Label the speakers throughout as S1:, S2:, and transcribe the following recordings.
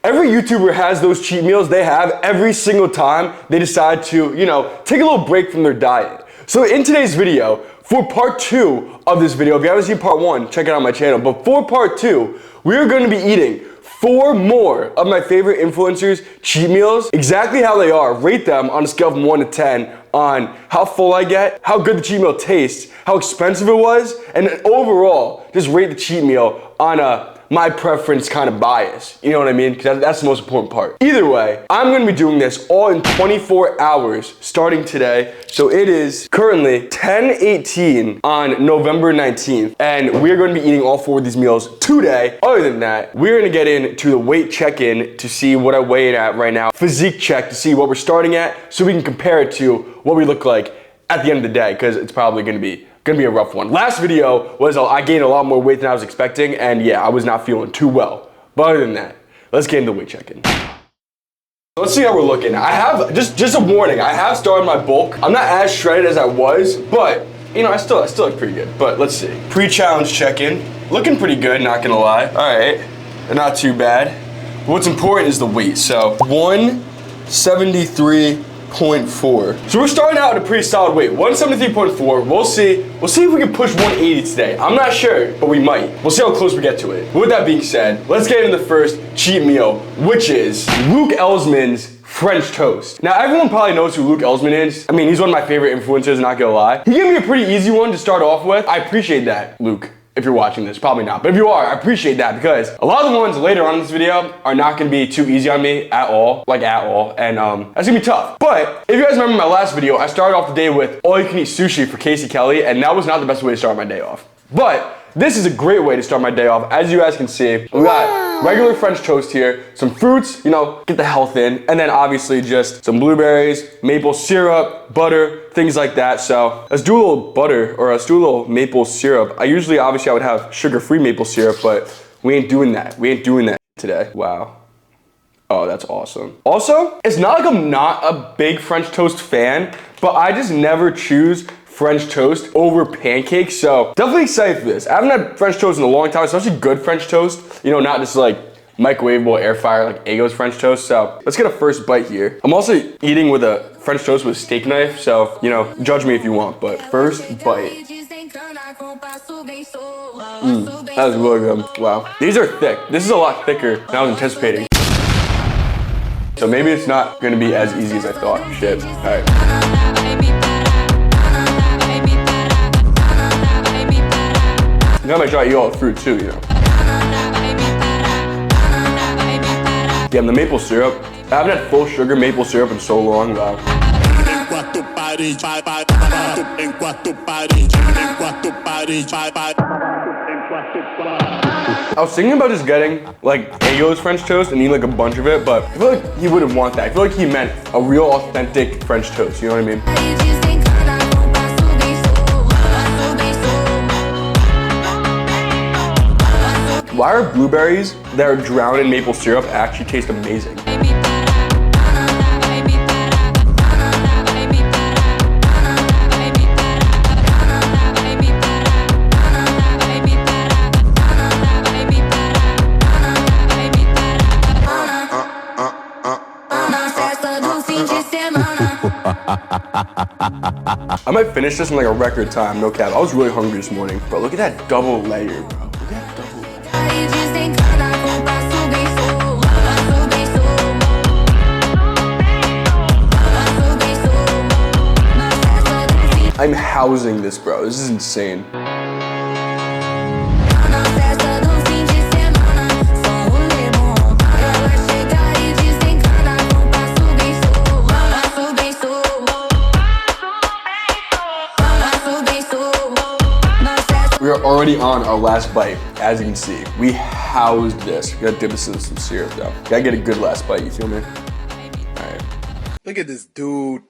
S1: Every YouTuber has those cheat meals they have every single time they decide to, take a little break from their diet. So in today's video, for part 2 of this video, if you haven't seen part 1, check it out on my channel. But for part 2, we are going to be eating 4 more of my favorite influencers' cheat meals, exactly how they are, rate them on a scale from 1 to 10 on how full I get, how good the cheat meal tastes, how expensive it was, and overall, just rate the cheat meal on a my preference kind of bias. You know what I mean? Because that's the most important part. Either way, I'm gonna be doing this all in 24 hours starting today. So it is currently 10:18 on November 19th, and we're gonna be eating all 4 of these meals today. Other than that, we're gonna get into the weight check-in to see what I weigh at right now, physique check to see what we're starting at, so we can compare it to what we look like at the end of the day, because it's probably gonna be a rough one. Last video was I gained a lot more weight than I was expecting, and yeah, I was not feeling too well. But other than that, let's get into the weight check-in. Let's see how we're looking. I have, just a warning, I have started my bulk. I'm not as shredded as I was, but I still look pretty good. But let's see. Pre-challenge check-in. Looking pretty good, not gonna lie. All right, not too bad. But what's important is the weight. So 173.4. So we're starting out at a pretty solid weight, 173.4. We'll see if we can push 180 today. I'm not sure, but we might. We'll see how close we get to it. With that being said, let's get into the first cheat meal, which is Luke Elsman's French toast. Now, everyone probably knows who Luke Elsman is. I mean, he's one of my favorite influencers, not gonna lie. He gave me a pretty easy one to start off with. I appreciate that, Luke. If you're watching this, probably not. But if you are, I appreciate that, because a lot of the ones later on in this video are not gonna be too easy on me at all, and that's gonna be tough. But if you guys remember my last video, I started off the day with all you can eat sushi for Casey Kelly, and that was not the best way to start my day off. But this is a great way to start my day off. As you guys can see, we got regular French toast here, some fruits, get the health in, and then obviously just some blueberries, maple syrup, butter, things like that. So let's do a little butter, or let's do a little maple syrup. Obviously I would have sugar-free maple syrup, but we ain't doing that. We ain't doing that today. Wow. Oh, that's awesome. Also, it's not like I'm not a big French toast fan, but I just never choose French toast over pancakes, so definitely excited for this. I haven't had French toast in a long time, especially good French toast, not just like microwavable air fryer like Eggo's French toast. So let's get a first bite here. I'm also eating with a French toast with a steak knife, so judge me if you want, but first bite. That was really good. Wow. These are thick. This is a lot thicker than I was anticipating. So maybe it's not gonna be as easy as I thought. Shit. All right. I might try to eat all the fruit too, Yeah, the maple syrup. I haven't had full sugar maple syrup in so long. Wow. I was thinking about just getting like Eggo's French toast and eating like a bunch of it, but I feel like he wouldn't want that. I feel like he meant a real authentic French toast, you know what I mean? Why are blueberries that are drowned in maple syrup actually taste amazing? I might finish this in like a record time, no cap. I was really hungry this morning. Bro, look at that double layer, bro. Look at that double layer. I'm housing this, bro. This is insane. We are already on our last bite. As you can see, we housed this. We gotta dip this in some syrup though. Gotta get a good last bite, you feel me? Alright.
S2: Look at this dude.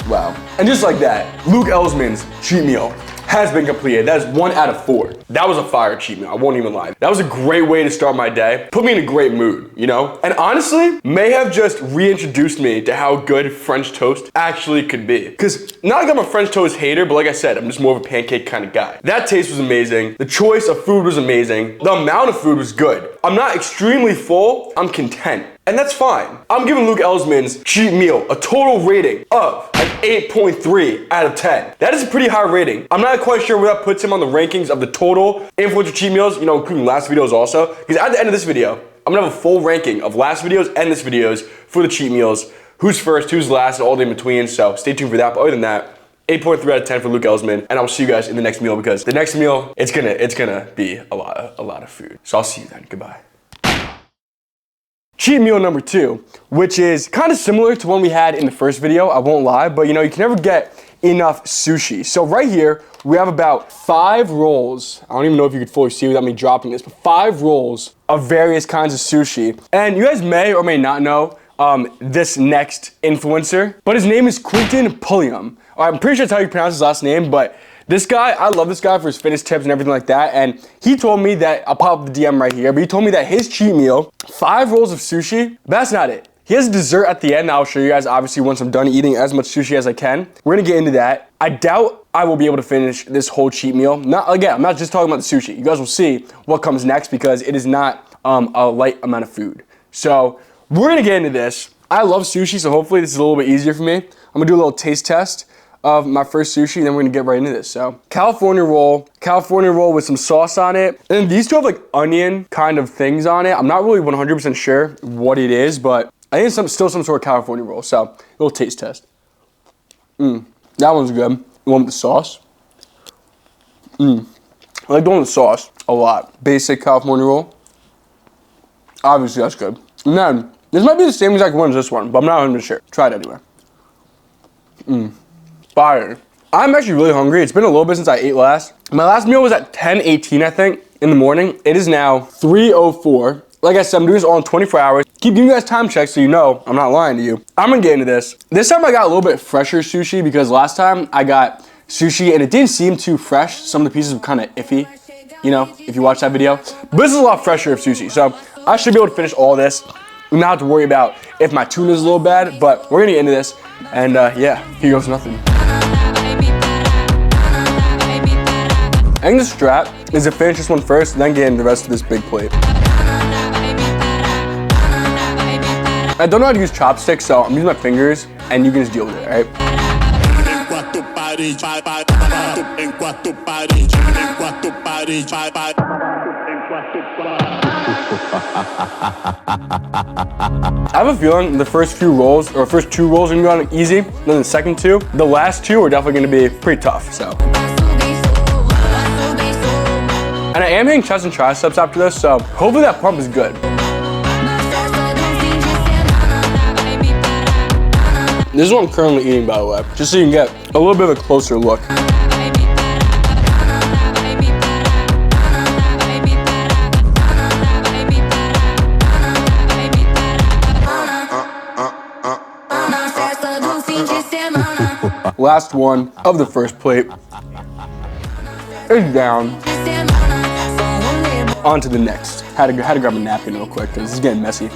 S1: Wow. And just like that, Luke Elsman's cheat meal has been completed. That is 1 out of 4. That was a fire cheat meal, I won't even lie. That was a great way to start my day. Put me in a great mood, you know? And honestly, may have just reintroduced me to how good French toast actually could be. Because not like I'm a French toast hater, but like I said, I'm just more of a pancake kind of guy. That taste was amazing. The choice of food was amazing. The amount of food was good. I'm not extremely full, I'm content. And that's fine. I'm giving Luke Ellsman's cheat meal a total rating of an 8.3 out of 10. That is a pretty high rating. I'm not quite sure where that puts him on the rankings of the total influencer cheat meals, you know, including last videos also. Because at the end of this video, I'm gonna have a full ranking of last videos and this videos for the cheat meals. Who's first, who's last, and all the in between. So stay tuned for that. But other than that, 8.3 out of 10 for Luke Ellsman, and I'll see you guys in the next meal because the next meal, it's gonna be a lot of food. So I'll see you then. Goodbye. Cheat meal number 2, which is kind of similar to one we had in the first video, I won't lie, but you know, you can never get enough sushi. So right here, we have about 5 rolls. I don't even know if you could fully see without me dropping this, but 5 rolls of various kinds of sushi. And you guys may or may not know this next influencer, but his name is Quentin Pulliam. I'm pretty sure that's how you pronounce his last name, but this guy, I love this guy for his fitness tips and everything like that. And he told me that, I'll pop up the DM right here, but he told me that his cheat meal, 5 rolls of sushi, but that's not it. He has a dessert at the end that I'll show you guys, obviously, once I'm done eating as much sushi as I can. We're gonna get into that. I doubt I will be able to finish this whole cheat meal. Again, I'm not just talking about the sushi. You guys will see what comes next because it is not a light amount of food. So we're gonna get into this. I love sushi, so hopefully this is a little bit easier for me. I'm gonna do a little taste test of my first sushi, and then we're gonna get right into this. So California roll with some sauce on it. And these two have like onion kind of things on it. I'm not really 100% sure what it is, but I think it's still some sort of California roll. So a little taste test. That one's good. The one with the sauce. I like the one with the sauce a lot. Basic California roll. Obviously that's good. And then, this might be the same exact one as this one, but I'm not 100% sure. Try it anyway. Fire. I'm actually really hungry. It's been a little bit since I ate last. My last meal was at 10:18, I think, in the morning. It is now 3:04. Like I said, I'm doing this all in 24 hours. Keep giving you guys time checks so you know I'm not lying to you. I'm gonna get into this. This time I got a little bit fresher sushi because last time I got sushi and it didn't seem too fresh. Some of the pieces were kind of iffy, you know, if you watch that video. But this is a lot fresher of sushi, so I should be able to finish all this. I'm not have to worry about if my tuna is a little bad, but we're gonna get into this. And yeah, here goes nothing. I think the strat is to finish this one first, then get into the rest of this big plate. I don't know how to use chopsticks, so I'm using my fingers, and you can just deal with it, alright? I have a feeling the first few rolls, or first 2 rolls are gonna be on easy, then the second 2, the last 2 are definitely gonna be pretty tough, so. And I am hitting chest and triceps after this, so hopefully that pump is good. This is what I'm currently eating, by the way, just so you can get a little bit of a closer look. Last one of the first plate is down. On to the next. Had to grab a napkin real quick because this is getting messy.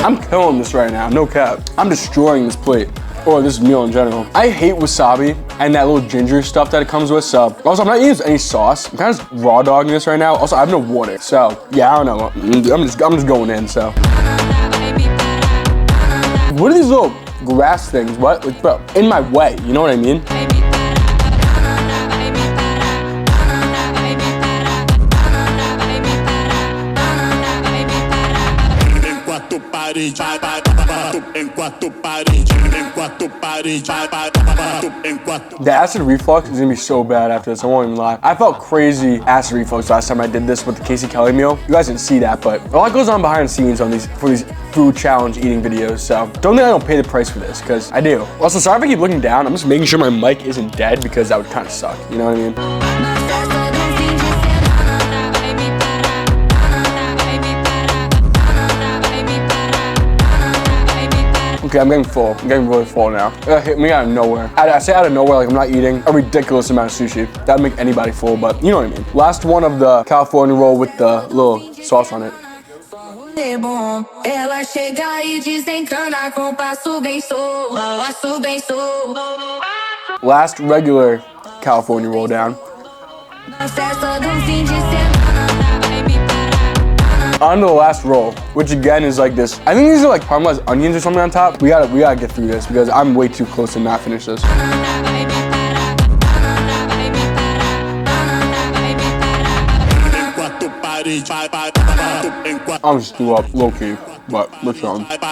S1: I'm killing this right now, no cap. I'm destroying this plate, or this meal in general. I hate wasabi and that little ginger stuff that it comes with, so. Also, I'm not using any sauce. I'm kind of just raw dogging this right now. Also, I have no water, so yeah, I don't know. I'm just going in, so. What are these little grass things? What? Like, bro, in my way, you know what I mean? The acid reflux is gonna be so bad after this, I won't even lie. I felt crazy acid reflux last time I did this with the Casey Kelly meal. You guys didn't see that, but a lot goes on behind the scenes on for these food challenge eating videos, so don't think I don't pay the price for this, because I do. Also, sorry if I keep looking down. I'm just making sure my mic isn't dead because that would kind of suck, you know what I mean? Okay, I'm getting full. I'm getting really full now. It hit me out of nowhere. I say out of nowhere like I'm not eating a ridiculous amount of sushi. That'd make anybody full, but you know what I mean. Last one of the California roll with the little sauce on it.
S3: Ela chega e desencana com passo bem solto.
S1: Last regular California roll down. On to the last roll, which again is like this. I think these are like caramelized onions or something on top. We gotta get through this because I'm way too close to not finish this. I'm just threw up low key, but let's go. Because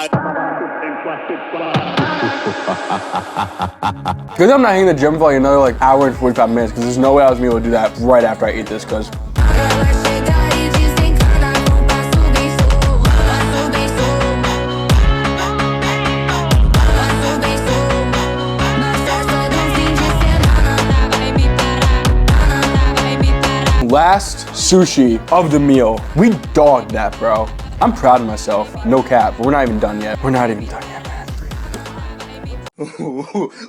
S1: I'm not hitting the gym for like another like hour and 45 minutes because there's no way I was able to do that right after I eat this because last sushi of the meal. We dogged that, bro. I'm proud of myself. No cap. We're not even done yet. We're not even done yet, man.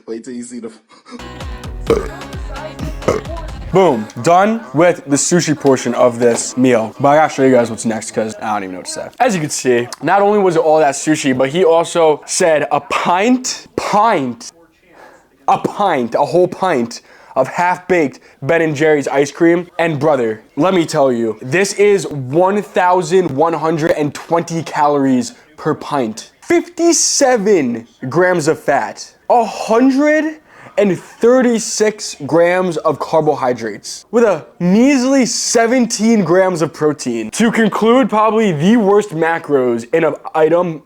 S2: Wait till you see the.
S1: Boom. Done with the sushi portion of this meal. But I gotta show you guys what's next because I don't even know what to say. As you can see, not only was it all that sushi, but he also said a whole pint of half-baked Ben & Jerry's ice cream. And brother, let me tell you, this is 1,120 calories per pint. 57 grams of fat. 136 grams of carbohydrates with a measly 17 grams of protein. To conclude, probably the worst macros in an item,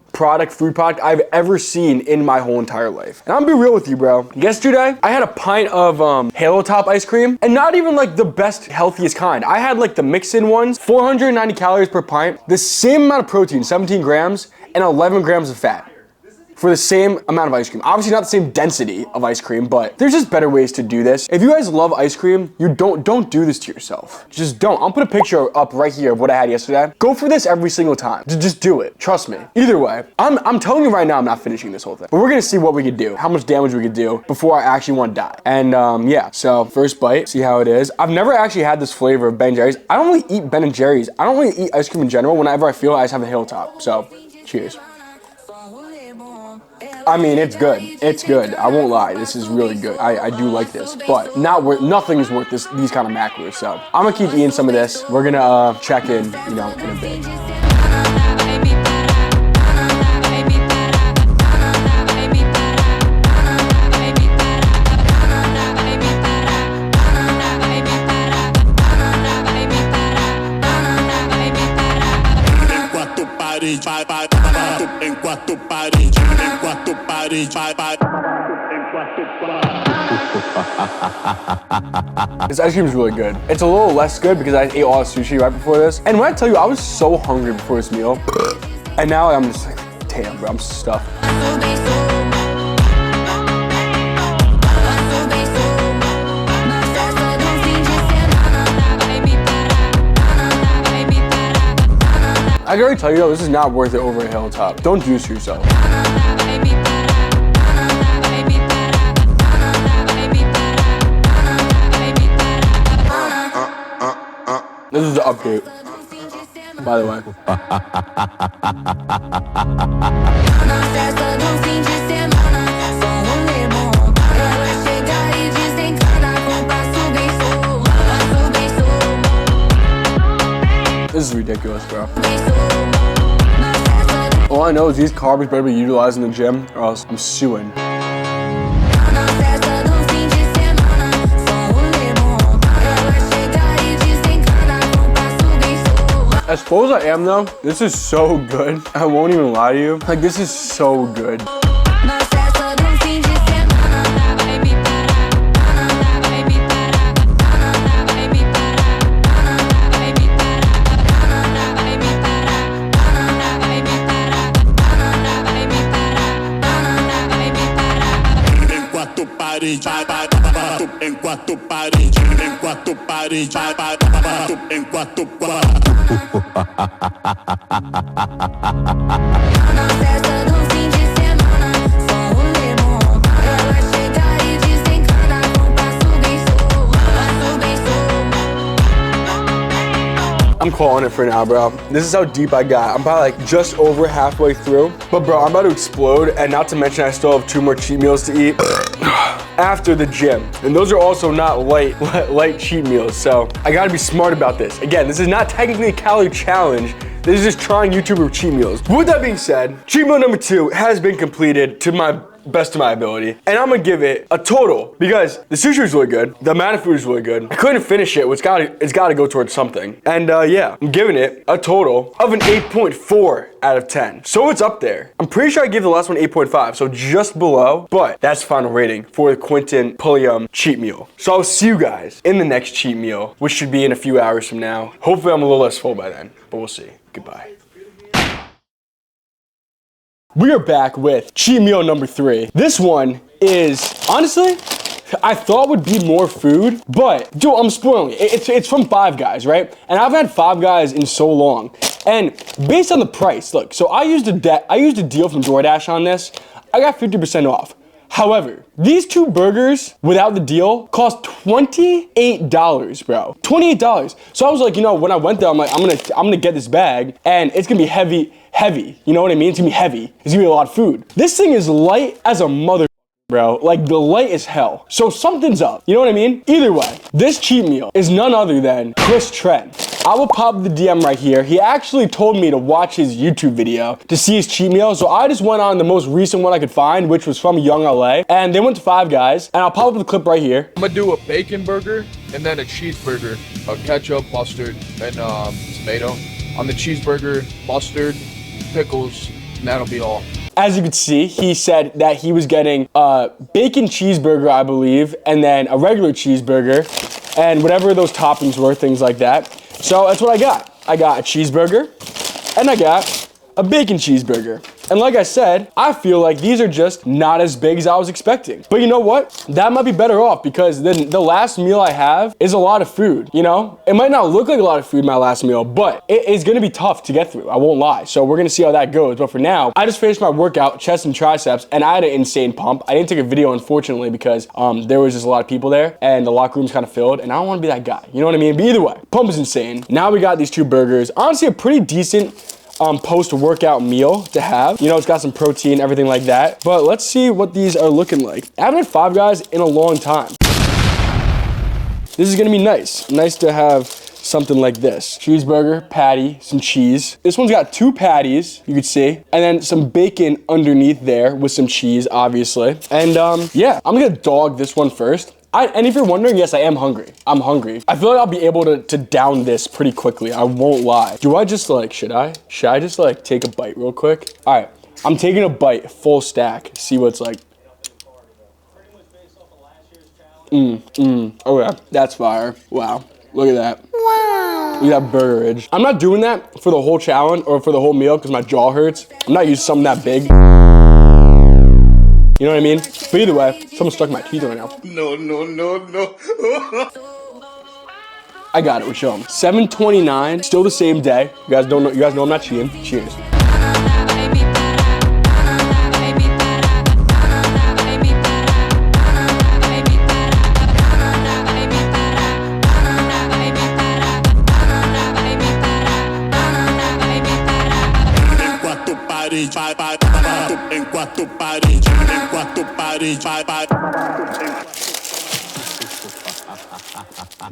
S1: food product I've ever seen in my whole entire life. And I'm gonna be real with you, bro. Yesterday, I had a pint of Halo Top ice cream, and not even like the best, healthiest kind. I had like the mix-in ones, 490 calories per pint, the same amount of protein, 17 grams, and 11 grams of fat for the same amount of ice cream. Obviously not the same density of ice cream, but there's just better ways to do this. If you guys love ice cream, you don't do this to yourself. Just don't. I'll put a picture up right here of what I had yesterday. Go for this every single time. Just do it. Trust me. Either way, I'm telling you right now, I'm not finishing this whole thing. But we're gonna see what we could do, how much damage we could do before I actually want to die. And yeah, so first bite, see how it is. I've never actually had this flavor of Ben & Jerry's. I don't really eat Ben & Jerry's. I don't really eat ice cream in general. Whenever I feel I just have a Hilltop. So, cheers. I mean, it's good. It's good. I won't lie. This is really good. I do like this, but nothing is worth these kind of macros. So I'm gonna keep eating some of this. We're gonna check in, in a bit. This ice cream is really good. It's a little less good because I ate all the sushi right before this. And when I tell you, I was so hungry before this meal. And now I'm just like, damn, bro, I'm stuffed. I can already tell you though, this is not worth it over a Hilltop. Don't do this to yourself. This is the update, by the way. This is ridiculous, bro. All I know is these carbs better be utilized in the gym or else I'm suing. As full as I am though, this is so good. I won't even lie to you. Like, this is so good. calling it for now, bro. This is how deep I got. I'm probably like just over halfway through. But bro, I'm about to explode. And not to mention I still have 2 more cheat meals to eat after the gym. And those are also not light cheat meals. So I gotta be smart about this. Again, this is not technically a calorie challenge. This is just trying YouTuber cheat meals. With that being said, cheat meal number 2 has been completed to my best of my ability. And I'm gonna give it a total because the sushi was really good. The amount of food is really good. I couldn't finish it. It's gotta go towards something. And yeah, I'm giving it a total of an 8.4 out of 10. So it's up there. I'm pretty sure I gave the last one 8.5, so just below, but that's final rating for the Quentin Pulliam cheat meal. So I'll see you guys in the next cheat meal, which should be in a few hours from now. Hopefully I'm a little less full by then, but we'll see. Goodbye. We are back with cheat meal number 3. This one is, honestly, I thought would be more food, but dude, I'm spoiling it. It's from Five Guys, right? And I've had Five Guys in so long. And based on the price, look, so I used a deal from DoorDash on this. I got 50% off. However, these 2 burgers without the deal cost $28, bro. $28. So I was like, you know, when I went there, I'm like, I'm gonna get this bag and it's gonna be heavy. You know what I mean? It's gonna be heavy. It's gonna be a lot of food. This thing is light as a mother, bro. Like, the light is hell. So something's up. You know what I mean? Either way, this cheat meal is none other than Chris Trent. I will pop the DM right here. He actually told me to watch his YouTube video to see his cheat meal. So I just went on the most recent one I could find, which was from Young LA. And they went to Five Guys. And I'll pop up the clip right here.
S4: I'm gonna do a bacon burger and then a cheeseburger. Ketchup, mustard, and tomato. On the cheeseburger, mustard, pickles, and that'll be all.
S1: As you can see, he said that he was getting a bacon cheeseburger, I believe, and then a regular cheeseburger, and whatever those toppings were, things like that. So that's what I got. I got a cheeseburger, and I got a bacon cheeseburger. And like I said, I feel like these are just not as big as I was expecting. But you know what? That might be better off because then the last meal I have is a lot of food, you know? It might not look like a lot of food, my last meal, but it is gonna be tough to get through, I won't lie. So we're gonna see how that goes. But for now, I just finished my workout, chest and triceps, and I had an insane pump. I didn't take a video, unfortunately, because there was just a lot of people there and the locker room's kind of filled, and I don't wanna be that guy, you know what I mean? But either way, pump is insane. Now we got these 2 burgers. Honestly, a pretty decent post-workout meal to have. You know, it's got some protein, everything like that. But let's see what these are looking like. I haven't had Five Guys in a long time. This is gonna be nice. Nice to have something like this. Cheeseburger, patty, some cheese. This one's got 2 patties, you can see, and then some bacon underneath there with some cheese, obviously. And yeah, I'm gonna dog this one first. And if you're wondering, yes, I am hungry. I'm hungry. I feel like I'll be able to down this pretty quickly. I won't lie. Do I just like, should I just like take a bite real quick? All right, I'm taking a bite, full stack. See what it's like. Oh yeah, that's fire. Wow, look at that. Wow. Look at that burgerage. I'm not doing that for the whole challenge or for the whole meal because my jaw hurts. I'm not used to something that big. You know what I mean? But either way, someone stuck in my teeth right now.
S2: No.
S1: I got it, we'll show them. 7:29, still the same day. You guys know I'm not cheating. Cheers.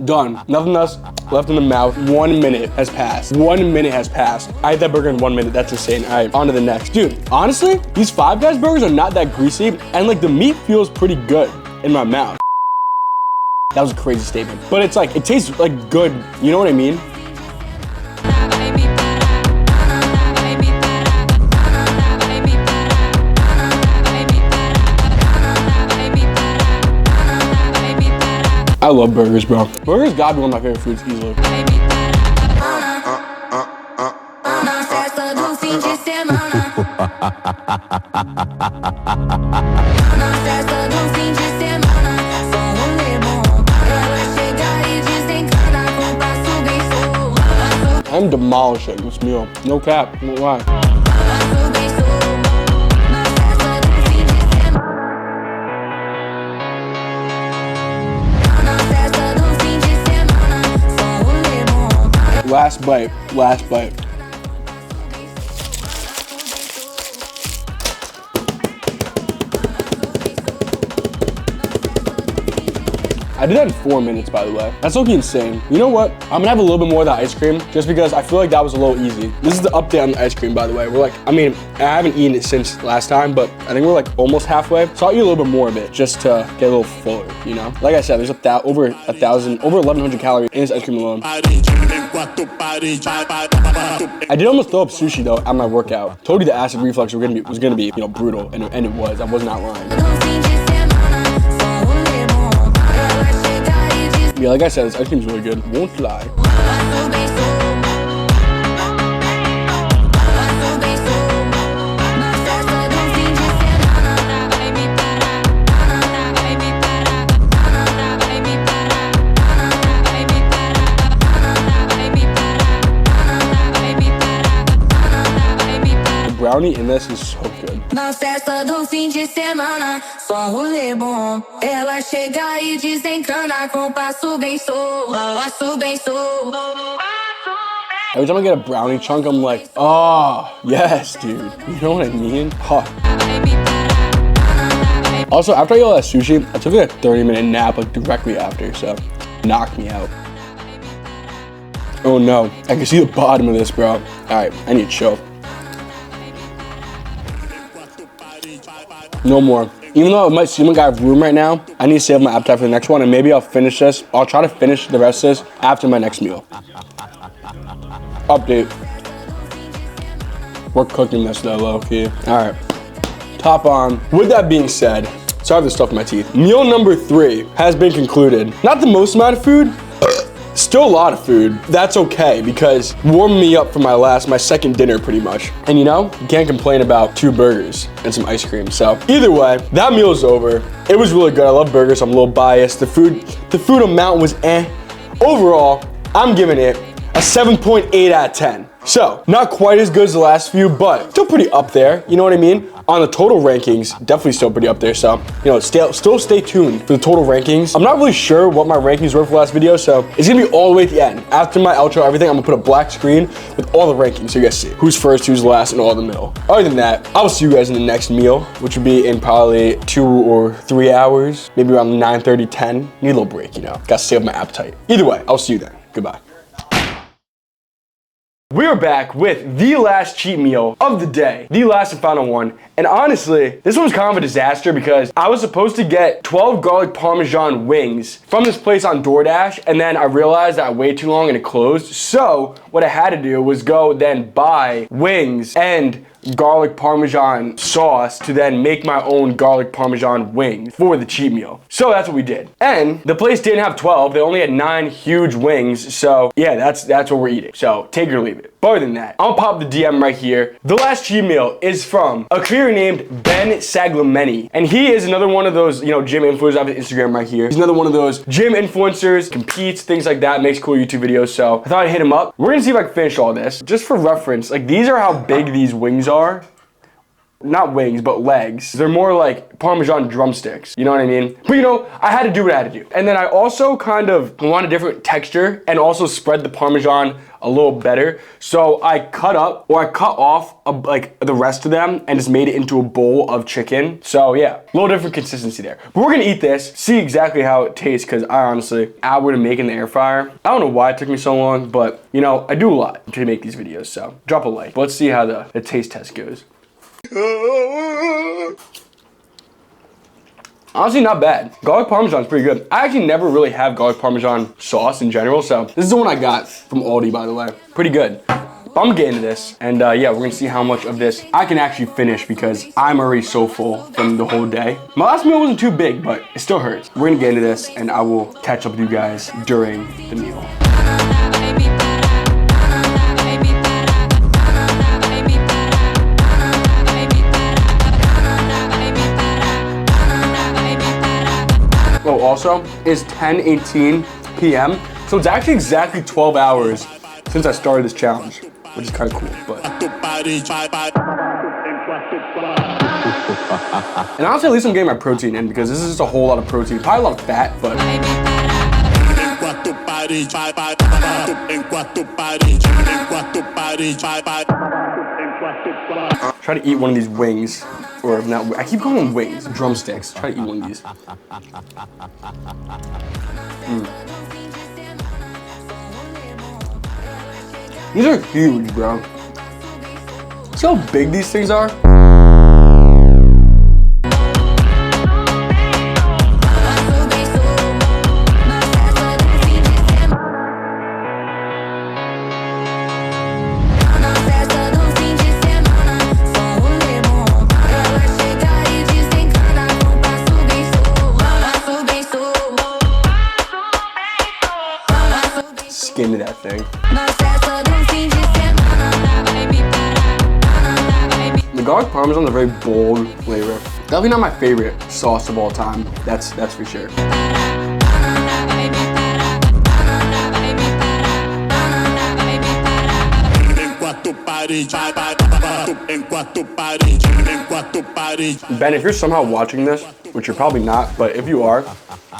S1: Done. Nothing else left in the mouth. 1 minute has passed. 1 minute has passed. I ate that burger in 1 minute. That's insane. All right, on to the next. Dude, honestly, these Five Guys burgers are not that greasy, and like the meat feels pretty good in my mouth. That was a crazy statement. But it's like, it tastes like good. You know what I mean? I love burgers, bro. Burgers gotta be one of my favorite foods easily. I'm demolishing this meal. No cap, no lie. last bite. Last bite. I did that in 4 minutes, by the way. That's looking insane. You know what? I'm gonna have a little bit more of the ice cream just because I feel like that was a little easy. This is the update on the ice cream, by the way. We're like, I mean, I haven't eaten it since last time, but I think we're like almost halfway. So I'll eat a little bit more of it just to get a little fuller, you know? Like I said, there's over 1,100 calories in this ice cream alone. I did almost throw up sushi though at my workout. Told you the acid reflux was gonna be, you know, brutal, and it was. I was not lying. Yeah, like I said, this ice cream's really good. Won't lie. The brownie in this is so good.
S3: Na festa do fim de semana, só rolê bom. Ela chega e desencana com passo bem solto, passo bem solto.
S1: Every time I get a brownie chunk, I'm like, oh, yes, dude. You know what I mean? Huh. Also, after I ate all that sushi, I took like a 30-minute nap like directly after, so knocked me out. Oh no, I can see the bottom of this, bro. All right, I need to chill. No more. Even though it might seem like I have room right now, I need to save my appetite for the next one, and maybe I'll finish this. I'll try to finish the rest of this after my next meal. Update. We're cooking this though, low-key. All right, top on. With that being said, sorry for the stuff in my teeth. Meal number 3 has been concluded. Not the most amount of food, still a lot of food. That's okay because warmed me up for my second dinner pretty much. And you know, you can't complain about 2 burgers and some ice cream. So either way, that meal is over. It was really good. I love burgers. I'm a little biased. The food amount was eh. Overall, I'm giving it a 7.8 out of 10. So not quite as good as the last few, but still pretty up there. You know what I mean? On the total rankings, definitely still pretty up there. So, you know, still stay tuned for the total rankings. I'm not really sure what my rankings were for the last video, so it's gonna be all the way at the end. After my outro, everything, I'm gonna put a black screen with all the rankings so you guys see who's first, who's last, and all the middle. Other than that, I will see you guys in the next meal, which will be in probably 2 or 3 hours, maybe around 9:30, 10. Need a little break, you know. Gotta save my appetite. Either way, I'll see you then. Goodbye. We're back with the last cheat meal of the day, the last and final one. And honestly, this one was kind of a disaster because I was supposed to get 12 garlic parmesan wings from this place on DoorDash, and then I realized that I waited too long and it closed. So what I had to do was go then buy wings and garlic parmesan sauce to then make my own garlic parmesan wings for the cheat meal. So that's what we did. And the place didn't have 12, they only had 9 huge wings. So yeah, that's what we're eating. So take it or leave it. But other than that, I'll pop the DM right here. The last cheat meal is from a creator named Ben Saglameni. And he is another one of those, you know, gym influencers. I have his Instagram right here. He's another one of those gym influencers, competes, things like that, makes cool YouTube videos. So I thought I'd hit him up. We're gonna see if I can finish all this. Just for reference, like these are how big these wings are. Not wings, but legs. They're more like Parmesan drumsticks. You know what I mean? But you know, I had to do what I had to do. And then I also kind of want a different texture and also spread the Parmesan a little better. So I cut off like the rest of them and just made it into a bowl of chicken. So yeah, a little different consistency there. But we're gonna eat this, see exactly how it tastes, because I honestly, I would have made it in the air fryer. I don't know why it took me so long, but you know, I do a lot to make these videos. So drop a like. But let's see how the taste test goes. Honestly, not bad. Garlic Parmesan is pretty good. I actually never really have garlic Parmesan sauce in general, so this is the one I got from Aldi, by the way. Pretty good. But I'm getting into this, and yeah, we're gonna see how much of this I can actually finish because I'm already so full from the whole day. My last meal wasn't too big, but it still hurts. We're gonna get into this, and I will catch up with you guys during the meal. Oh, also, it's 10:18 p.m. So it's actually exactly 12 hours since I started this challenge, which is kind of cool, but. And honestly, at least I'm getting my protein in because this is just a whole lot of protein. Probably a lot of fat, but.
S2: parede, vai, vai, enquanto parede, enquanto parede, vai, vai.
S1: Try to eat one of these wings, or not. I keep calling them wings, drumsticks. Try to eat one of these. These are huge, bro. See how big these things are? Skin to that thing. The garlic parmesan is a very bold flavor. Definitely not my favorite sauce of all time. That's for sure. Ben, if you're somehow watching this, which you're probably not, but if you are,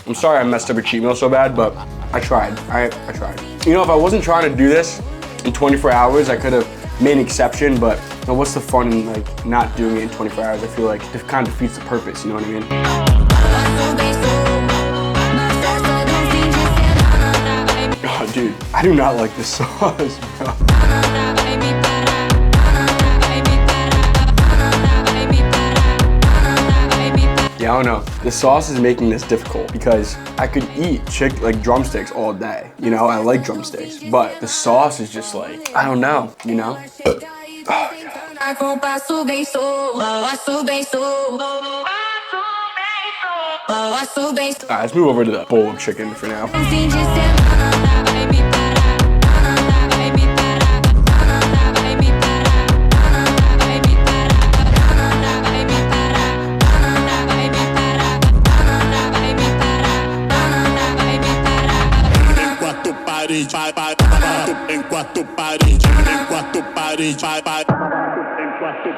S1: I'm sorry I messed up your cheat meal so bad, but I tried. I tried. You know, if I wasn't trying to do this in 24 hours, I could have made an exception, but you know, what's the fun in like not doing it in 24 hours? I feel like it kind of defeats the purpose, you know what I mean? Oh, dude, I do not like this sauce, bro. Yeah, I don't know. The sauce is making this difficult because I could eat like drumsticks all day. You know, I like drumsticks, but the sauce is just like, I don't know, you know? Alright, let's move over to the bowl of chicken for now.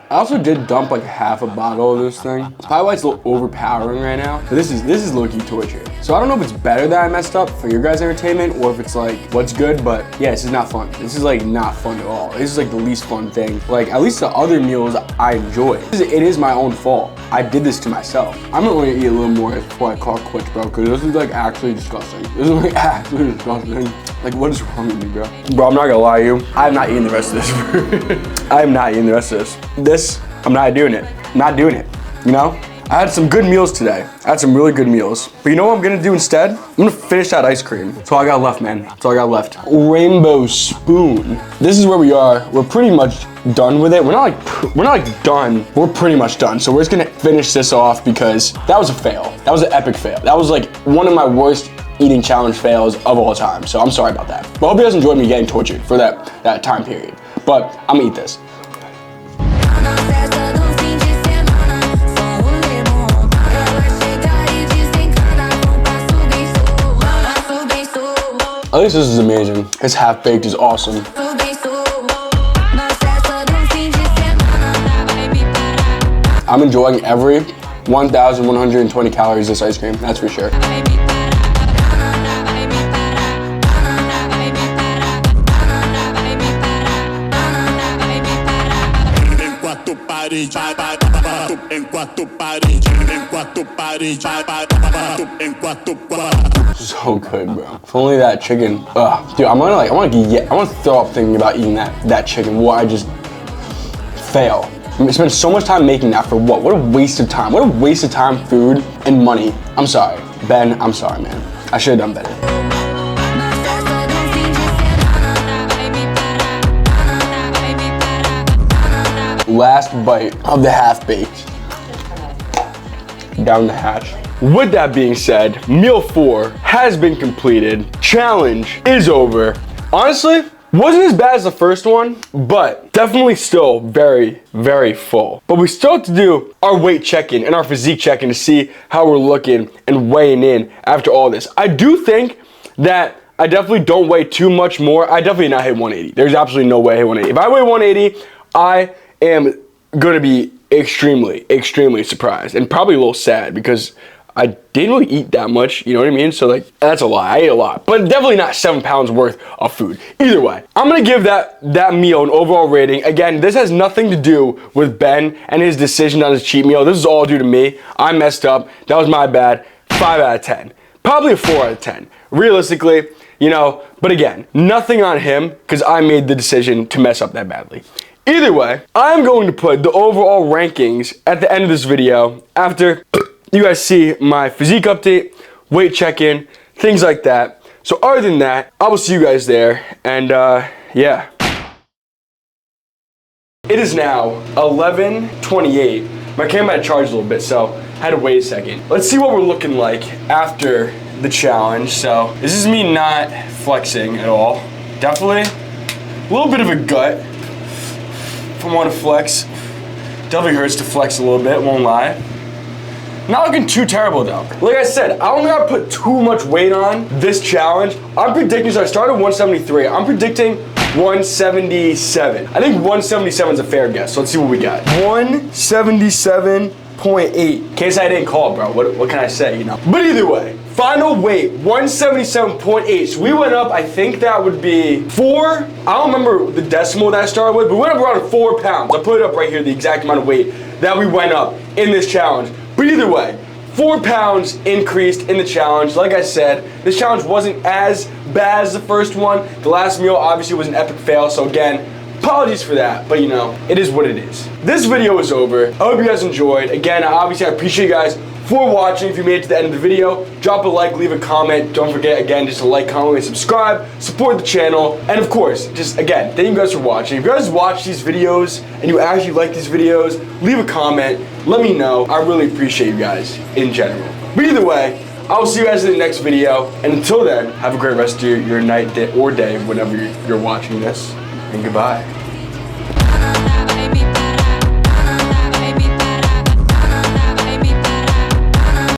S1: I also did dump like half a bottle of this thing. It's probably why it's a little overpowering right now. So this is low-key torture. So I don't know if it's better that I messed up for your guys' entertainment or if it's like what's good, but yeah, this is not fun. This is like not fun at all. This is like the least fun thing. Like at least the other meals I enjoy. It is my own fault. I did this to myself. I'm gonna eat a little more before I call it quits, bro, because this is like actually disgusting. This is like actually disgusting. Like what is wrong with me, bro? Bro, I'm not gonna lie to you. I'm not eating the rest of this. I'm not eating the rest of this. I'm not doing it. I'm not doing it, you know? I had some good meals today. I had some really good meals. But you know what I'm gonna do instead? I'm gonna finish that ice cream. That's all I got left, man. That's all I got left. Rainbow spoon. This is where we are. We're pretty much done with it. We're not like done. We're pretty much done. So we're just gonna finish this off because that was a fail. That was an epic fail. That was like one of my worst eating challenge fails of all time. So I'm sorry about that. But I hope you guys enjoyed me getting tortured for that time period. But I'm gonna eat this. At least this is amazing. His half-baked is awesome. I'm enjoying every 1,120 calories this ice cream, that's for sure. So good, bro. If only that chicken. Ugh, dude, I want to throw up thinking about eating that chicken. What I just fail. I spent so much time making that for what? What a waste of time. What a waste of time, food, and money. I'm sorry, Ben. I'm sorry, man. I should have done better. Last bite of the half-baked. Down the hatch. With that being said, meal 4 has been completed. Challenge is over. Honestly, wasn't as bad as the first one, but definitely still very, very full. But we still have to do our weight check-in and our physique check-in to see how we're looking and weighing in after all this. I do think that I definitely don't weigh too much more. I definitely not hit 180. There's absolutely no way I hit 180. If I weigh 180, I am gonna be extremely, extremely surprised and probably a little sad because I didn't really eat that much, you know what I mean? So like, that's a lot, I ate a lot, but definitely not 7 pounds worth of food. Either way, I'm gonna give that meal an overall rating. Again, this has nothing to do with Ben and his decision on his cheat meal. This is all due to me. I messed up, that was my bad. 5 out of 10, probably a 4 out of 10. Realistically, you know, but again, nothing on him because I made the decision to mess up that badly. Either way, I'm going to put the overall rankings at the end of this video after you guys see my physique update, weight check-in, things like that. So other than that, I will see you guys there, and yeah. It is now 11:28. My camera had charged a little bit, so I had to wait a second. Let's see what we're looking like after the challenge. So this is me not flexing at all. Definitely a little bit of a gut. If I want to flex, definitely hurts to flex a little bit, won't lie. Not looking too terrible though. Like I said, I don't gotta put too much weight on this challenge. I'm predicting, so I started 173. I'm predicting 177. I think 177 is a fair guess. So let's see what we got. 177.8. In case I didn't call, bro. What can I say, you know? But either way, final weight, 177.8. So we went up, I think that would be 4. I don't remember the decimal that I started with, but we went up around 4 pounds. I'll put it up right here, the exact amount of weight that we went up in this challenge. But either way, 4 pounds increased in the challenge. Like I said, this challenge wasn't as bad as the first one. The last meal obviously was an epic fail, so again, apologies for that, but you know, it is what it is. This video is over. I hope you guys enjoyed. Again, obviously I appreciate you guys for watching. If you made it to the end of the video, drop a like, leave a comment. Don't forget, again, just to like, comment, and subscribe, support the channel, and of course, just again, thank you guys for watching. If you guys watch these videos and you actually like these videos, leave a comment, let me know. I really appreciate you guys in general. But either way, I will see you guys in the next video, and until then, have a great rest of your night, day, or day, whenever you're watching this, and goodbye.